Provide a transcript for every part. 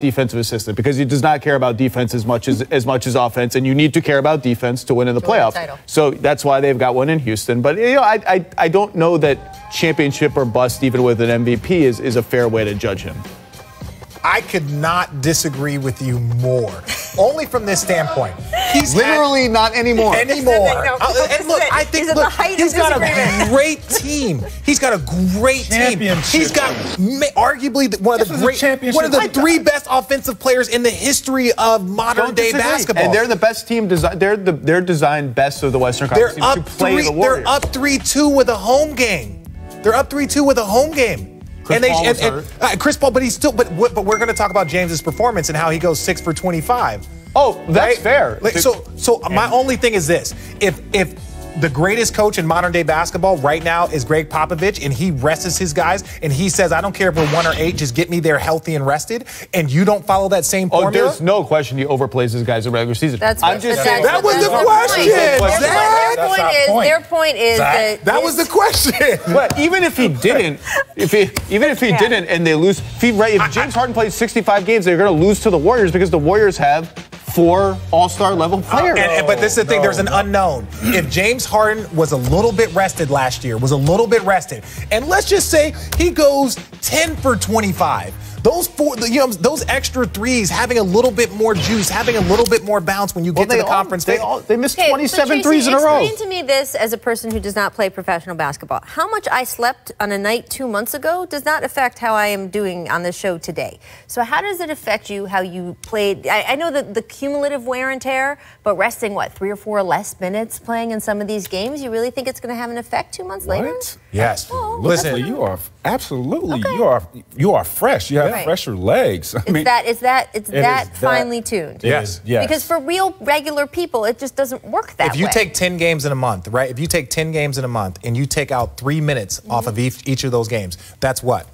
defensive assistant because he does not care about defense as much as offense, and you need to care about defense to win in the playoffs. So that's why they've got one in Houston. But I don't know that championship or bust, even with an MVP, is a fair way to judge him. I could not disagree with you more. Only from this standpoint. He's literally not anymore. And look, I think he's got a great team. He's got a great team. He's got arguably one of the three best offensive players in the history of modern day basketball. And they're the best team. They're designed best of the Western Conference teams to play the Warriors. They're up 3-2 with a home game. They're up 3-2 with a home game. Chris Paul, but he's still. But we're going to talk about James's performance and how he goes 6 for 25. Oh, that's fair. So my only thing is this: if the greatest coach in modern day basketball right now is Greg Popovich, and he rests his guys, and he says, "I don't care if we're 1 or 8, just get me there healthy and rested," and you don't follow that same formula. Oh, there's no question he overplays his guys in regular season. I'm just saying that was the question. Their point is that was the question. But even if he didn't, didn't, and they lose, if James Harden plays 65 games, they're going to lose to the Warriors because the Warriors have 4 all-star level players. But this is the thing, there's an unknown. If James Harden was a little bit rested last year, and let's just say he goes 10 for 25, those extra threes, having a little bit more juice, having a little bit more bounce when you get to the conference. They missed 27 threes in a row. Explain to me this as a person who does not play professional basketball. How much I slept on a night 2 months ago does not affect how I am doing on this show today. So how does it affect you how you played? I know that the cumulative wear and tear, but resting, 3 or 4 less minutes playing in some of these games, you really think it's going to have an effect 2 months later? Yes. Oh, listen, you are absolutely, you are fresh. You have fresher legs. It's that finely tuned. Yes. Because for real regular people, it just doesn't work that way. If you take 10 games in a month, right? If you take 10 games in a month and you take out 3 minutes off of each of those games, that's what?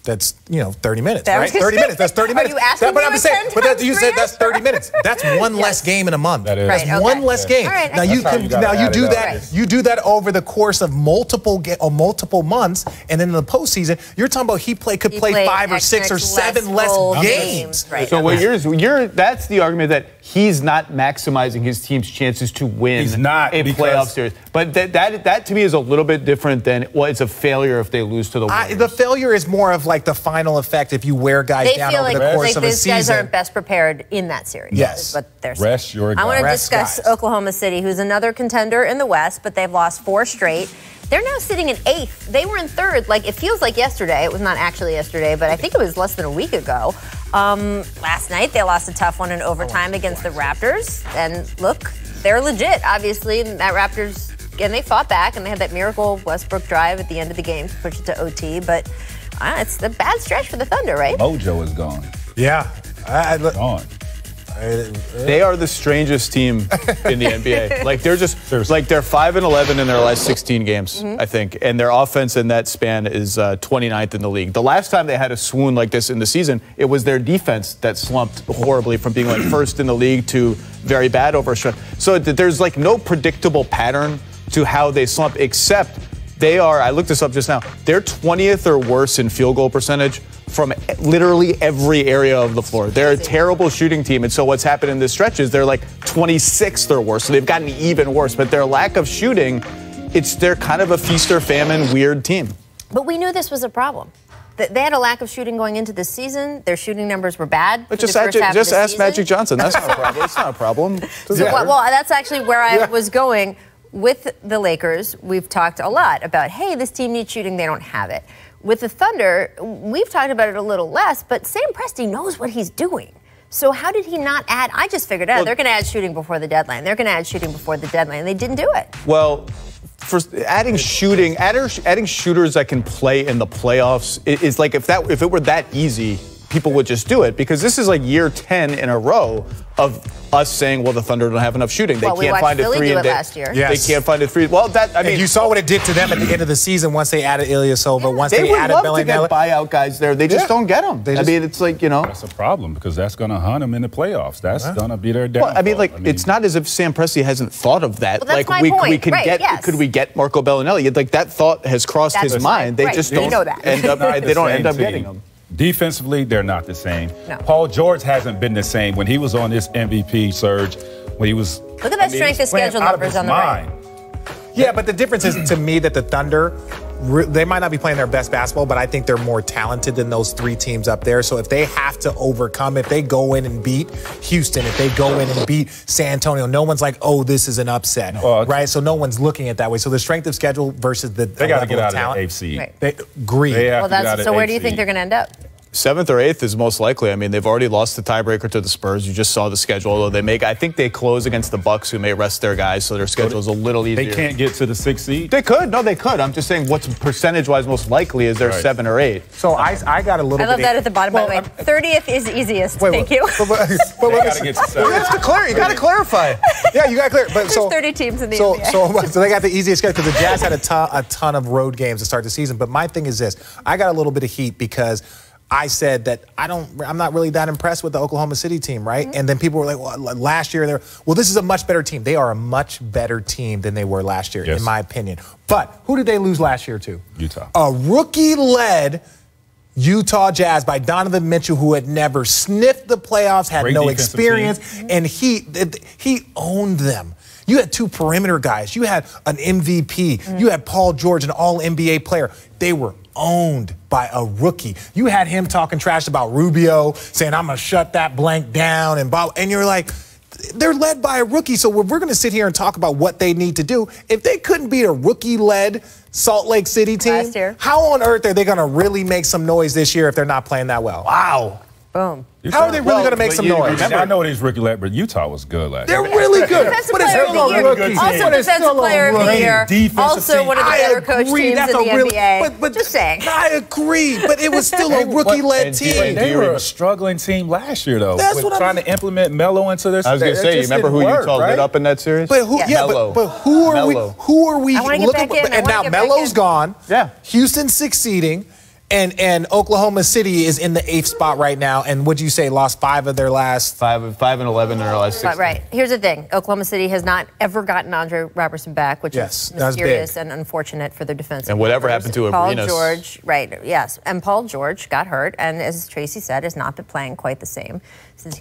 That's 30 minutes, right? 30 minutes. That's 30 minutes. Are you asking me you said that's 30 minutes. That's one less game in a month. That is. That's one less game. Right, now you do that over the course of multiple months, and then in the postseason, you're talking about he could play 5 or 6 or 7 less games. Right. So that's the argument that he's not maximizing his team's chances to win a playoff series. But that to me is a little bit different than it's a failure if they lose to the Warriors. The failure is more of like the final effect if you wear guys down over the course of a season. These guys are best prepared in that series. Yes. But rest your guys. I want to discuss Oklahoma City, who's another contender in the West, but they've lost 4 straight. They're now sitting in 8th. They were in 3rd. It feels like yesterday. It was not actually yesterday, but I think it was less than a week ago. Last night, they lost a tough one in overtime against the Raptors. And look, they're legit, obviously. That Raptors, and they fought back, and they had that miracle Westbrook drive at the end of the game to push it to OT. But it's a bad stretch for the Thunder, right? Mojo is gone. Yeah. Gone. They are the strangest team in the NBA. They're just they're 5-11 in their last 16 games, I think, and their offense in that span is 29th in the league. The last time they had a swoon like this in the season, it was their defense that slumped horribly from being first in the league to very bad over a stretch. So there's no predictable pattern to how they slump, except they are. I looked this up just now. They're 20th or worse in field goal percentage from literally every area of the floor. They're a terrible shooting team, and so what's happened in this stretch is they're 26th or worse, so they've gotten even worse. But their lack of shooting, they're kind of a feast or famine weird team. But we knew this was a problem. They had a lack of shooting going into this season. Their shooting numbers were bad. But just ask Magic Johnson. That's not a problem. It's not a problem. Well, that's actually where I was going. With the Lakers, we've talked a lot about, hey, this team needs shooting. They don't have it. With the Thunder, we've talked about it a little less, but Sam Presti knows what he's doing. So how did he not add? I just figured out they're going to add shooting before the deadline. They're going to add shooting before the deadline, and they didn't do it. Well, for adding shooting, adding shooters that can play in the playoffs is if it were that easy, people would just do it, because this is year 10 in a row of us saying, well, the Thunder don't have enough shooting. They can't find a three. Last year. Yes. They can't find a three. Well, and you saw what it did to them at the end of the season once they added Ilyasova, once they added Bellinelli. They would love to get buyout guys there. They just don't get them. It's That's a problem, because that's going to hunt them in the playoffs. That's going to be their downfall. Well, it's not as if Sam Presti hasn't thought of that. Well, that's my point. Could we get Marco Bellinelli? That thought has crossed his mind. They just don't end up getting them. Defensively, they're not the same. No. Paul George hasn't been the same when he was on this MVP surge. When he was, look at that strength of schedule numbers on the right. Yeah, but the difference is to me that the Thunder, they might not be playing their best basketball, but I think they're more talented than those 3 teams up there. So if they have to overcome, if they go in and beat Houston, if they go in and beat San Antonio, no one's like, oh, this is an upset, right? So no one's looking at it that way. So the strength of schedule versus the they got to get out talent, of the AFC. Right. They agree. So where do you think they're going to end up? 7th or 8th is most likely. I mean, they've already lost the tiebreaker to the Spurs. You just saw the schedule. Although I think they close against the Bucks, who may rest their guys, so their schedule is a little easier. They can't get to the 6th seed? They could. No, they could. I'm just saying what's percentage-wise most likely is they're 7 or 8. So I got a little bit. I love that at the bottom, by the way. 30th is easiest. Thank you. They got to get to 7. That's clear. You got to clarify. Yeah, you got to clear. But There's 30 teams in the NBA. So they got the easiest schedule because the Jazz had a ton of road games to start the season. But my thing is this: I got a little bit of heat because I said that I'm not really that impressed with the Oklahoma City team, right? And then people were like, well, last year this is a much better team. They are a much better team than they were last year, in my opinion. But who did they lose last year to? Utah. A rookie-led Utah Jazz by Donovan Mitchell, who had never sniffed the playoffs, had no experience, and he owned them. You had 2 perimeter guys. You had an MVP. You had Paul George, an all-NBA player. They were owned by a rookie. You had him talking trash about Rubio, saying, I'm going to shut that blank down. And you're like, they're led by a rookie. So we're going to sit here and talk about what they need to do. If they couldn't beat a rookie-led Salt Lake City team, how on earth are they going to really make some noise this year if they're not playing that well? Wow. Boom. How are they really going to make some noise? I know he's rookie-led, but Utah was good last year. They're really good. Defensive player of the year. Also defensive player of the year. Also one of the better coach teams in the NBA. But just saying. I agree, but it was still a rookie-led team. They were a struggling team last year, though. That's what I'm trying to implement Melo into this. I was going to say, you remember who Utah lit up in that series? But who? Yeah, but who are we looking for? And now Melo's gone. Yeah. Houston's 6th seeding. And Oklahoma City is in the 8th spot right now. And would you say lost 5 of their last 5 and 11 in their last 6? Right. Here's the thing: Oklahoma City has not ever gotten Andre Robertson back, which is mysterious and unfortunate for their defense. And whatever happened to Paul Abrinas. George, right? Yes, and Paul George got hurt, and as Tracy said, has not been playing quite the same since.